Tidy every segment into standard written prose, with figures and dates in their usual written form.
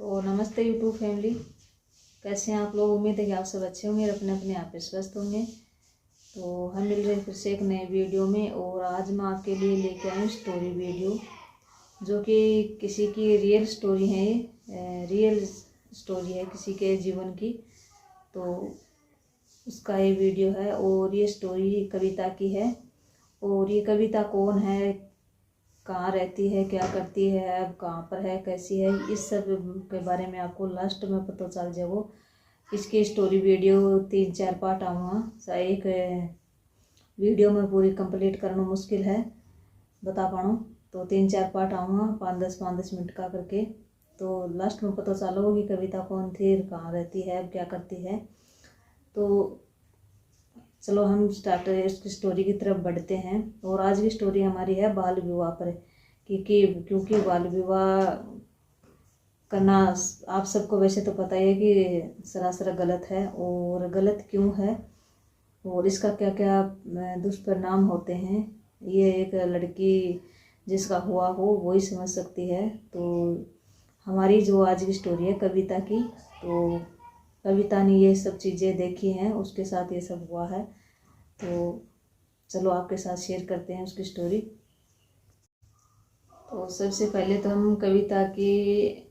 तो नमस्ते YouTube family, कैसे हैं आप लोग। उम्मीद है कि आप सब अच्छे होंगे और अपने अपने आप पे स्वस्थ होंगे। तो हम मिल रहे हैं फिर से एक नए वीडियो में। और आज मैं आपके लिए लेके आई हूँ स्टोरी वीडियो, जो कि किसी की रियल स्टोरी है। रियल स्टोरी है किसी के जीवन की। तो उसका ये वीडियो है और ये स्टोरी कविता की है। और ये कविता कौन है, कहाँ रहती है, क्या करती है, अब कहाँ पर है, कैसी है, इस सब के बारे में आपको लास्ट में पता चल जाएगा। इसकी स्टोरी वीडियो 3-4 पार्ट आऊँगा। एक वीडियो में पूरी कंप्लीट करना मुश्किल है, बता पाऊँ तो 3-4 पार्ट आऊँगा 5-10 मिनट का करके। तो लास्ट में पता चलेगा कि कविता कौन थी, कहाँ रहती है, अब क्या करती है। तो चलो हम स्टार्ट इसकी स्टोरी की तरफ बढ़ते हैं। और आज की स्टोरी हमारी है बाल विवाह पर, क्योंकि बाल विवाह करना आप सबको वैसे तो पता ही है कि सरासर गलत है। और गलत क्यों है और इसका क्या क्या दुष्परिणाम होते हैं, ये एक लड़की जिसका हुआ हो वही समझ सकती है। तो हमारी जो आज की स्टोरी है कविता की, तो कविता ने ये सब चीज़ें देखी हैं, उसके साथ ये सब हुआ है। तो चलो आपके साथ शेयर करते हैं उसकी स्टोरी। तो सबसे पहले तो हम कविता की,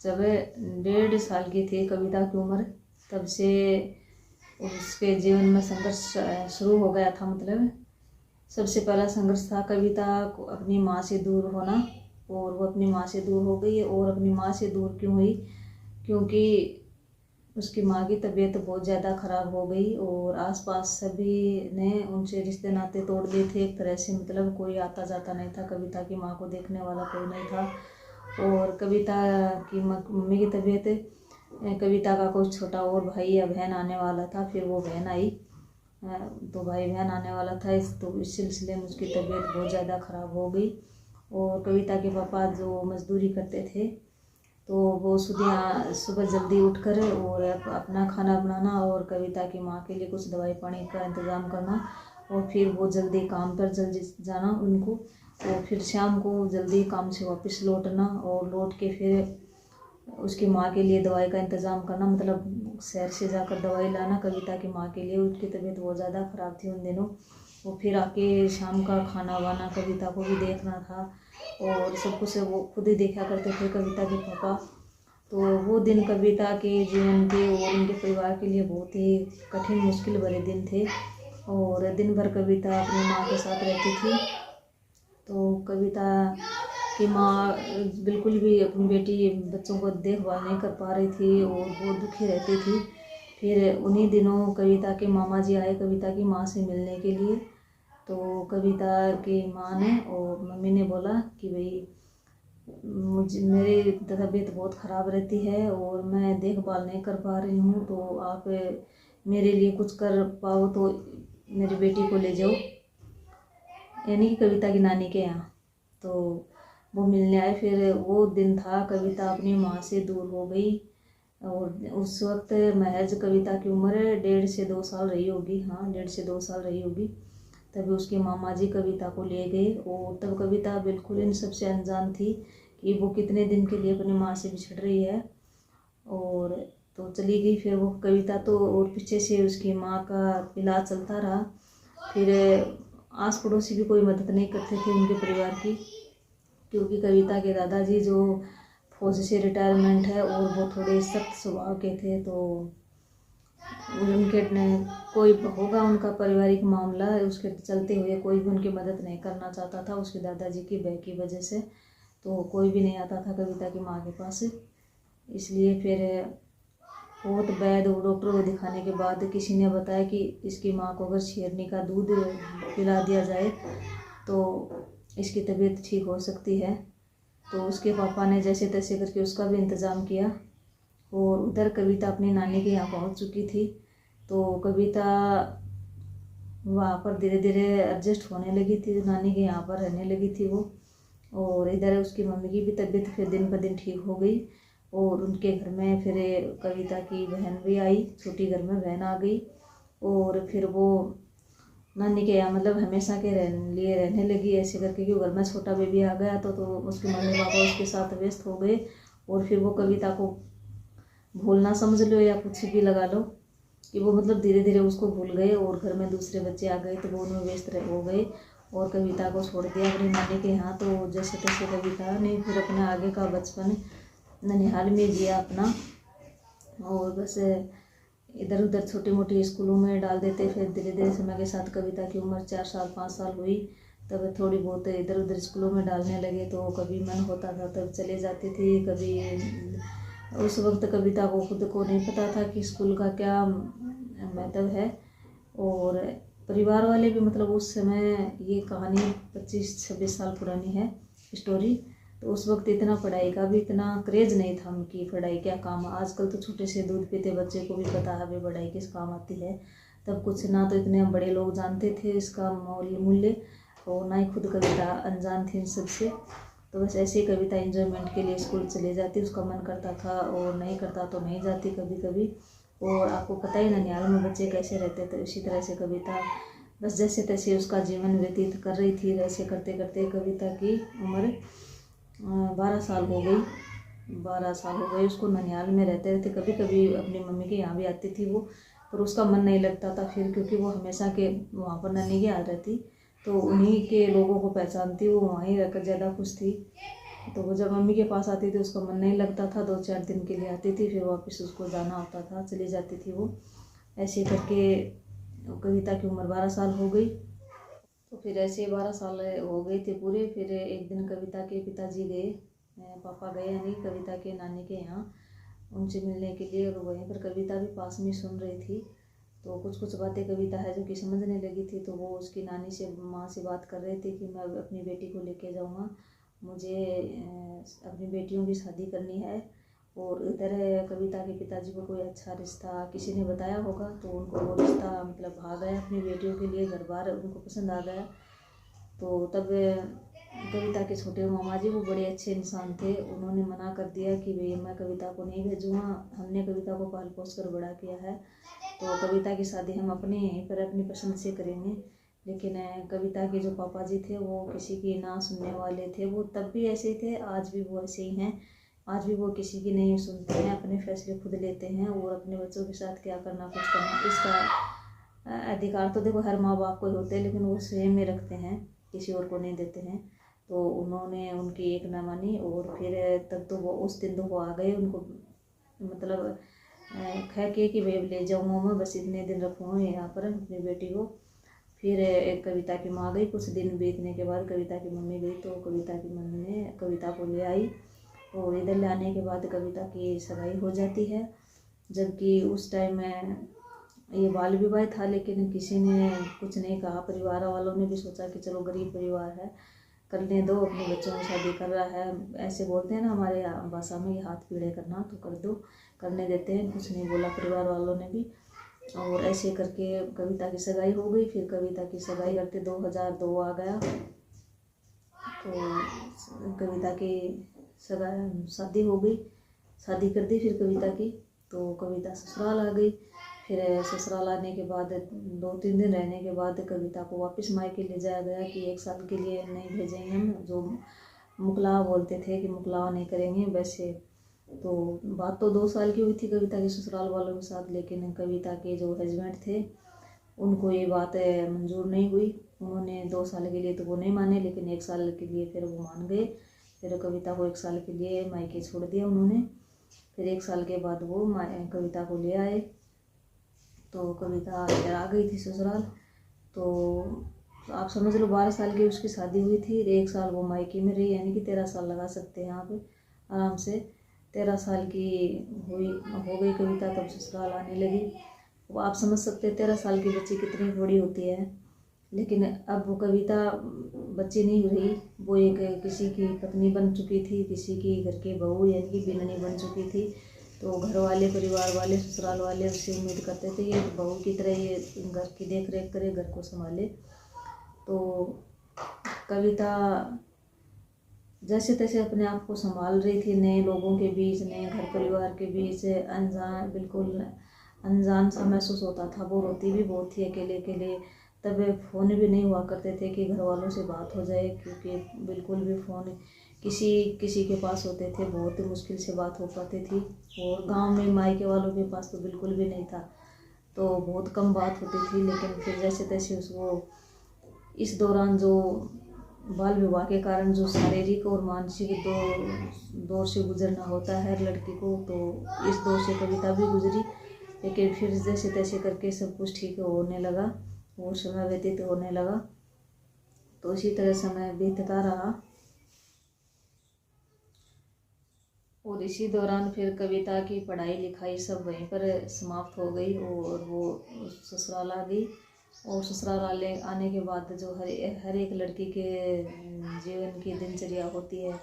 जब 1.5 साल की थी कविता की उम्र, तब से उसके जीवन में संघर्ष शुरू हो गया था। मतलब सबसे पहला संघर्ष था कविता को अपनी माँ से दूर होना। और वो अपनी माँ से दूर हो गई। और अपनी माँ से दूर क्यों हुई, क्योंकि उसकी माँ की तबीयत बहुत ज़्यादा ख़राब हो गई। और आसपास सभी ने उनसे रिश्ते नाते तोड़ दिए थे एक तरह से। मतलब कोई आता जाता नहीं था, कविता की माँ को देखने वाला कोई नहीं था। और कविता की मम्मी की तबीयत, कविता का कोई छोटा और भाई या बहन आने वाला था, फिर वो बहन आई, तो भाई बहन आने वाला था। तो इस सिलसिले में उसकी तबीयत बहुत ज़्यादा ख़राब हो गई। और कविता के पापा जो मजदूरी करते थे, तो वो सुबह जल्दी उठकर और अपना खाना बनाना और कविता की माँ के लिए कुछ दवाई पानी का इंतज़ाम करना, और फिर वो जल्दी काम पर जल्दी जाना उनको। और फिर शाम को जल्दी काम से वापस लौटना और लौट के फिर उसकी माँ के लिए दवाई का इंतज़ाम करना, मतलब शहर से जाकर दवाई लाना कविता की माँ के लिए। उसकी तबीयत बहुत ज़्यादा ख़राब थी उन दिनों। वो फिर आके शाम का खाना वाना कविता को भी देखना था और सब कुछ वो खुद ही देखा करते थे कविता के पापा। तो वो दिन कविता के जीवन के और उनके परिवार के लिए बहुत ही कठिन मुश्किल भरे दिन थे। और दिन भर कविता अपनी माँ के साथ रहती थी। तो कविता की माँ बिल्कुल भी अपनी बेटी बच्चों को देखभाल नहीं कर पा रही थी और बहुत दुखी रहती थी। फिर उन्हीं दिनों कविता के मामा जी आए कविता की माँ से मिलने के लिए। तो कविता की माँ ने और मम्मी ने बोला कि भाई मेरी तबीयत बहुत ख़राब रहती है और मैं देखभाल नहीं कर पा रही हूँ, तो आप मेरे लिए कुछ कर पाओ तो मेरी बेटी को ले जाओ, यानी कि कविता की नानी के यहाँ। तो वो मिलने आए। फिर वो दिन था कविता अपनी माँ से दूर हो गई। और उस वक्त महज कविता की उम्र 1.5 से 2 साल रही होगी। हाँ, 1.5 से 2 साल रही होगी। तभी उसके मामा जी कविता को ले गए। और तब कविता बिल्कुल इन सबसे अनजान थी कि वो कितने दिन के लिए अपनी माँ से बिछड़ रही है। और तो चली गई फिर वो कविता तो। और पीछे से उसकी माँ का इलाज चलता रहा। फिर आस पड़ोसी भी कोई मदद नहीं करते थे उनके परिवार की, क्योंकि कविता के दादाजी जो फौज से रिटायरमेंट है और वो थोड़े सख्त स्वभाव के थे। तो उनके कोई होगा उनका पारिवारिक मामला, उसके चलते हुए कोई भी उनकी मदद नहीं करना चाहता था उसके दादाजी की भय की वजह से। तो कोई भी नहीं आता था कविता की माँ के पास। इसलिए फिर बहुत वैद्य और डॉक्टर को दिखाने के बाद किसी ने बताया कि इसकी माँ को अगर शेरनी का दूध पिला दिया जाए तो इसकी तबीयत ठीक हो सकती है। तो उसके पापा ने जैसे तैसे करके उसका भी इंतज़ाम किया। और उधर कविता अपनी नानी के यहाँ पहुँच चुकी थी। तो कविता वहाँ पर धीरे धीरे एडजस्ट होने लगी थी, नानी के यहाँ पर रहने लगी थी वो। और इधर उसकी मम्मी की भी तबीयत फिर दिन ब दिन ठीक हो गई। और उनके घर में फिर कविता की बहन भी आई, छोटी घर में बहन आ गई। और फिर वो नानी के यहाँ मतलब हमेशा के लिए रहने लगी ऐसे करके, क्योंकि घर में छोटा बेबी आ गया तो उसके मम्मी पापा उसके साथ व्यस्त हो गए और फिर वो कविता को भूलना समझ लो या कुछ भी लगा लो कि वो मतलब धीरे धीरे उसको भूल गए और घर में दूसरे बच्चे आ गए तो वो उनमें व्यस्त हो गए और कविता को छोड़ दिया अपनी नानी के यहाँ। तो जैसे तैसे कविता ने फिर अपना आगे का बचपन ननिहाल में जिया अपना, और बस इधर उधर छोटी मोटी स्कूलों में डाल देते। फिर धीरे धीरे समय के साथ कविता की उम्र 4 साल 5 साल हुई, तब थोड़ी बहुत इधर उधर स्कूलों में डालने लगे। तो कभी मन होता था तब चले जाती थी, कभी उस वक्त कविता को खुद को नहीं पता था कि स्कूल का क्या महत्व है। और परिवार वाले भी मतलब उस समय, ये कहानी 25-26 साल पुरानी है स्टोरी, तो उस वक्त इतना पढ़ाई का भी इतना क्रेज नहीं था उनकी, पढ़ाई क्या काम। आजकल तो छोटे से दूध पीते बच्चे को भी पता है भाई पढ़ाई किस काम आती है। तब कुछ ना तो इतने बड़े लोग जानते थे इसका मूल्य, और ना ही खुद कविता अनजान थी इन सबसे। तो बस ऐसे ही कविता एंजॉयमेंट के लिए स्कूल चले जाती, उसका मन करता था और नहीं करता तो नहीं जाती कभी कभी। और आपको पता ही ननिहाल में बच्चे कैसे रहते थे, उसी तरह से कविता बस जैसे तैसे उसका जीवन व्यतीत कर रही थी। ऐसे करते करते कविता की उम्र 12 साल हो गई। 12 साल हो गए उसको ननिहाल में रहते रहते। कभी कभी अपनी मम्मी के यहाँ भी आती थी वो, पर उसका मन नहीं लगता था फिर, क्योंकि वो हमेशा के वहाँ पर नानी के यहाँ रहती तो उन्हीं के लोगों को पहचानती, वो वहीं रहकर ज़्यादा खुश थी। तो वो जब मम्मी के पास आती थी उसका मन नहीं लगता था, 2-4 दिन के लिए आती थी, फिर वापस उसको जाना होता था, चली जाती थी वो। ऐसे करके कविता की उम्र 12 साल हो गई। तो फिर ऐसे 12 साल हो गए थे पूरे। फिर एक दिन कविता के पिताजी गए, पापा गए यानी कविता के नानी के यहाँ उनसे मिलने के लिए, और वहीं पर कविता भी पास में सुन रही थी। तो कुछ कुछ बातें कविता है जो कि समझने लगी थी। तो वो उसकी नानी से, माँ से बात कर रहे थे कि मैं अपनी बेटी को लेके जाऊँगा, मुझे अपनी बेटियों की शादी करनी है। और इधर कविता के पिताजी को कोई अच्छा रिश्ता किसी ने बताया होगा, तो उनको वो रिश्ता मतलब भाग गया अपनी बेटियों के लिए, घर बार उनको पसंद आ गया। तो तब कविता के छोटे मामा जी वो बड़े अच्छे इंसान थे, उन्होंने मना कर दिया कि भाई मैं कविता को नहीं भेजूँगा, हमने कविता को पाल पोस कर बड़ा किया है, तो कविता की शादी हम अपने यहीं पर अपनी पसंद से करेंगे। लेकिन कविता के जो पापा जी थे वो किसी की ना सुनने वाले थे। वो तब भी ऐसे ही थे, आज भी वो ऐसे ही हैं। आज भी वो किसी की नहीं सुनते हैं, अपने फैसले खुद लेते हैं, और अपने बच्चों के साथ क्या करना कुछ करना इसका अधिकार तो देखो हर माँ बाप को होते हैं, लेकिन वो स्वयं में रखते हैं, किसी और को नहीं देते हैं। तो उन्होंने उनकी एक ना मानी, और फिर तब तो वो उस दिन तो वो आ गए, उनको मतलब कह के कि भाई ले जाऊँगा मैं, बस इतने दिन रखूँगा यहाँ पर अपनी बेटी को। फिर एक कविता की माँ गई, कुछ दिन बीतने के बाद कविता की मम्मी गई, तो कविता की मम्मी ने कविता को ले आई, और इधर लाने के बाद कविता की सगाई हो जाती है। जबकि उस टाइम में ये बाल विवाह था, लेकिन किसी ने कुछ नहीं कहा। परिवार वालों ने भी सोचा कि चलो गरीब परिवार है, करने दो, अपने बच्चों की शादी कर रहा है, ऐसे बोलते हैं ना हमारे भाषा में, ये हाथ पीड़े करना, तो कर दो, करने देते हैं। कुछ नहीं बोला परिवार वालों ने भी, और ऐसे करके कविता की सगाई हो गई। फिर कविता की सगाई करते 2002 आ गया, तो कविता की शादी हो गई, शादी कर दी फिर कविता की। तो कविता ससुराल आ गई। फिर ससुराल आने के बाद 2-3 दिन रहने के बाद कविता को वापस मायके ले जाया गया कि 1 साल के लिए नहीं भेजेंगे हम, जो मुकलावा बोलते थे कि मुकलावा नहीं करेंगे वैसे। तो बात तो 2 साल की हुई थी कविता के ससुराल वालों के साथ, लेकिन कविता के जो हस्बैंड थे उनको ये बात मंजूर नहीं हुई। उन्होंने 2 साल के लिए तो वो नहीं माने, लेकिन 1 साल के लिए फिर वो मान गए। फिर कविता को 1 साल के लिए मायके छोड़ दिया उन्होंने। फिर 1 साल के बाद वो कविता को ले आए, तो कविता फिर आ गई थी ससुराल। तो आप समझ लो 12 साल की उसकी शादी हुई थी, 1 साल वो मायके में रही, यानी कि 13 साल लगा सकते हैं आप आराम से। 13 साल की हुई हो गई कविता, तब ससुराल आने लगी। वो आप समझ सकते हैं 13 साल की बच्ची कितनी बड़ी होती है। लेकिन अब वो कविता बच्ची नहीं रही, वो एक किसी की पत्नी बन चुकी थी, किसी की घर की बहू यानी कि बिननी बन चुकी थी। तो घर वाले, परिवार वाले, ससुराल वाले उससे उम्मीद करते थे ये बहू की तरह ये घर की देख रेख करे, घर को संभाले। तो कविता जैसे तैसे अपने आप को संभाल रही थी, नए लोगों के बीच, नए घर परिवार के बीच, अनजान, बिल्कुल अनजान सा महसूस होता था। वो रोती भी बहुत थी अकेले अकेले। तब फ़ोन भी नहीं हुआ करते थे कि घर वालों से बात हो जाए, क्योंकि बिल्कुल भी फ़ोन किसी किसी के पास होते थे, बहुत ही मुश्किल से बात हो पाती थी, और गांव में मायके वालों के पास तो बिल्कुल भी नहीं था, तो बहुत कम बात होती थी। लेकिन फिर जैसे तैसे उसको इस दौरान जो बाल विवाह के कारण जो शारीरिक और मानसिक दौर से गुजरना होता है हर लड़की को, तो इस दौर से कविता भी गुजरी। लेकिन फिर जैसे तैसे करके सब कुछ ठीक होने लगा और समय व्यतीत होने लगा। तो इसी तरह समय बीतता रहा, और इसी दौरान फिर कविता की पढ़ाई लिखाई सब वहीं पर समाप्त हो गई, और वो ससुराल आ गई। और ससुराल आने के बाद जो हर एक लड़की के जीवन की दिनचर्या होती है,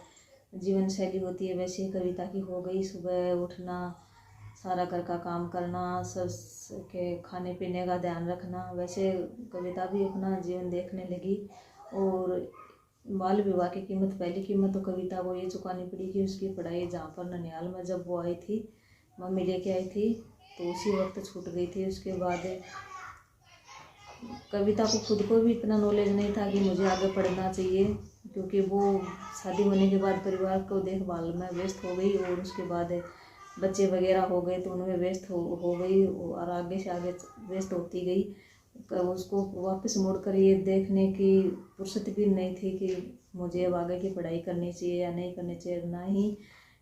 जीवन शैली होती है, वैसे ही कविता की हो गई। सुबह उठना, सारा घर का काम करना, सब के खाने पीने का ध्यान रखना, वैसे कविता भी अपना जीवन देखने लगी। और बाल विवाह की कीमत, पहली कीमत तो कविता को ये चुकानी पड़ी कि उसकी पढ़ाई जहाँ पर ननिहाल में जब वो आई थी, मम्मी लेके आई थी, तो उसी वक्त छूट गई थी। उसके बाद कविता को खुद को भी इतना नॉलेज नहीं था कि मुझे आगे पढ़ना चाहिए, क्योंकि वो शादी होने के बाद परिवार को देखभाल में व्यस्त हो गई, और उसके बाद बच्चे वगैरह हो गए तो उनमें व्यस्त हो गई, और आगे से आगे व्यस्त होती गई। उसको वापस मुड़कर ये देखने की फुर्सत भी नहीं थी कि मुझे अब आगे की पढ़ाई करनी चाहिए या नहीं करनी चाहिए। ना ही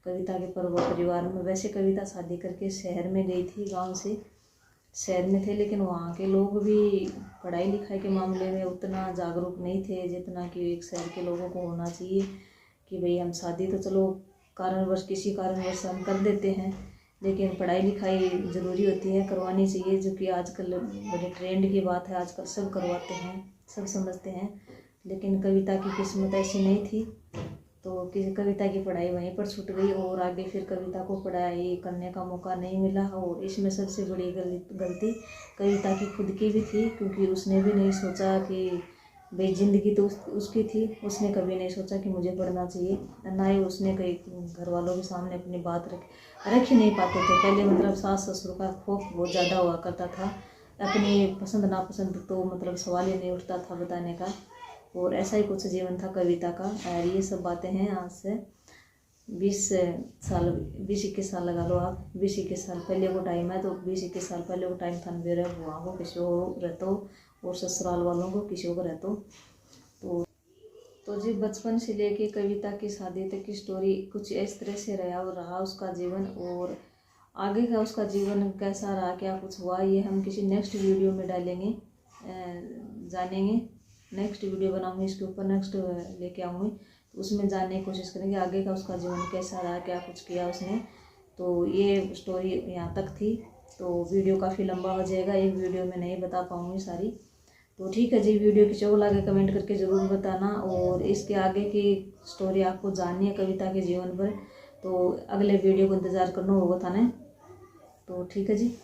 कविता के परिवार में, वैसे कविता शादी करके शहर में गई थी, गांव से शहर में थे, लेकिन वहाँ के लोग भी पढ़ाई लिखाई के मामले में उतना जागरूक नहीं थे जितना कि एक शहर के लोगों को होना चाहिए। कि भाई हम शादी तो चलो किसी कारणवश हम कर देते हैं, लेकिन पढ़ाई लिखाई ज़रूरी होती है, करवानी चाहिए, जो कि आजकल बड़े ट्रेंड की बात है, आजकल सब करवाते हैं, सब समझते हैं। लेकिन कविता की किस्मत ऐसी नहीं थी, तो कविता की पढ़ाई वहीं पर छूट गई, और आगे फिर कविता को पढ़ाई करने का मौका नहीं मिला। और इसमें सबसे बड़ी गलती कविता की खुद की भी थी, क्योंकि उसने भी नहीं सोचा कि भाई ज़िंदगी तो उसकी थी, उसने कभी नहीं सोचा कि मुझे पढ़ना चाहिए। ना ही उसने कई घर वालों के सामने अपनी बात रख ही नहीं पाते थे। पहले मतलब सास ससुर का खौफ बहुत ज़्यादा हुआ करता था, अपनी पसंद नापसंद तो मतलब सवाल ही नहीं उठता था बताने का। और ऐसा ही कुछ जीवन था कविता का। और ये सब बातें हैं आज से 20-21 साल लगा लो आप, 20-21 साल पहले वो टाइम है। तो 20-21 साल पहले वो टाइम था, मेरे बुआ को किसी को रहता और ससुराल वालों को किसी को रहता। तो जी बचपन से लेके कविता की शादी तक की स्टोरी कुछ इस तरह से रहा उसका जीवन। और आगे का उसका जीवन कैसा रहा, क्या कुछ हुआ, ये हम किसी नेक्स्ट वीडियो में डालेंगे, जानेंगे। नेक्स्ट वीडियो बनाऊंगी इसके ऊपर, नेक्स्ट लेके आऊँगी, तो उसमें जानने की कोशिश करेंगे आगे का उसका जीवन कैसा रहा, क्या कुछ किया उसने। तो ये स्टोरी यहाँ तक थी, तो वीडियो काफ़ी लंबा हो जाएगा, एक वीडियो में नहीं बता पाऊँगी सारी। तो ठीक है जी, वीडियो की चौल आगे कमेंट करके ज़रूर बताना। और इसके आगे की स्टोरी आपको जाननी है कविता के जीवन पर, तो अगले वीडियो को इंतज़ार करना होगा थाने। तो ठीक है जी।